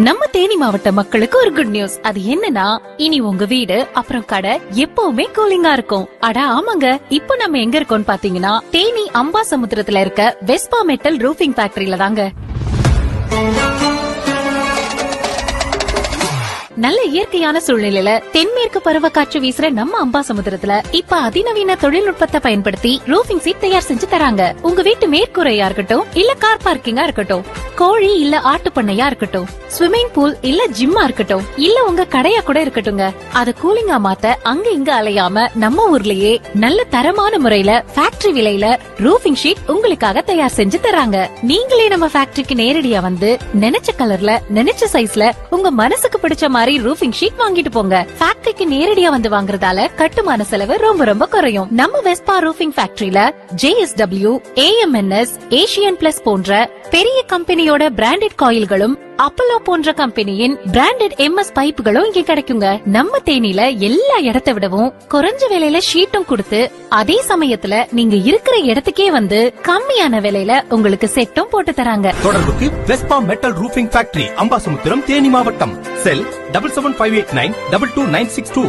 நம்ம தேனி மாவட்ட மக்களுக்கு ஒரு குட் நியூஸ். அது என்னன்னா, இனி உங்க வீடு அப்புறம் கடை எப்பவுமே கூலிங்கா இருக்கும். அட ஆமாங்க, இப்போ நம்ம எங்க இருக்கோம்னு பாத்தீங்கன்னா தேனி அம்பாசமுத்திரத்துல இருக்க வெஸ்பா மெட்டல் ரூஃபிங் ஃபேக்டரியில தாங்க. நல்ல இயற்கையான சூழ்நிலையில தென்மேற்கு பருவக்காற்று வீசுற நம்ம அம்பாசமுத்திரத்துல இப்ப அதிநவீன தொழில்நுட்பத்தை பயன்படுத்தி ரூஃபிங் சீட் தயார் செஞ்சு தராங்க. உங்க வீட்டு மேற்கூரையா இருக்கட்டும், இல்ல கார் பார்க்கிங்கா இருக்கட்டும், கோழி இல்ல ஆட்டு பண்ணையா இருக்கட்டும், ஸ்விம்மிங் பூல் இல்ல ஜிம்மா இருக்கட்டும், இல்ல உங்க கடையா கூட இருக்கட்டுங்க, அத கூலிங்கா மாத்த அங்க இங்க அலையாம நம்ம ஊர்லயே நல்ல தரமான முறையில ஃபேக்டரி விலையில ரூஃபிங் ஷீட் உங்களுக்காக தயார் செஞ்சு தராங்க. நீங்களே நம்ம ஃபேக்டரிக்கு நேரடியா வந்து நினைச்ச கலர்ல நினைச்ச சைஸ்ல உங்க மனசுக்கு பிடிச்ச மாதிரி ரூஃபிங் ஷீட் வாங்கிட்டு போங்க. ஃபேக்டரிக்கு நேரடியா வந்து வாங்குறதால கட்டுமான செலவு ரொம்ப ரொம்ப குறையும். நம்ம வெஸ்பா ரூஃபிங் ஃபேக்டரியில JSW, AMNS, ஏசியன் பிளஸ் போன்ற பெரிய கம்பெனியோட பிராண்டட் காயில்களும், அப்போலோ போன்ற கம்பெனியின் பிராண்டட் MS பைப்புகளும் இங்க கிடைக்குங்க. நம்ம தேனில எல்லா இடத்தை விடவும் குறைஞ்ச விலையில ஷீட்டும் கொடுத்து, அதே சமயத்துல நீங்க இருக்கிற இடத்துக்கே வந்து கம்மியான விலையில உங்களுக்கு செட்டும் போட்டு தராங்க. தொடர்புக்கு Vespa metal roofing factory, Ambasamudram, Theni மாவட்டம். செல் 7758922962.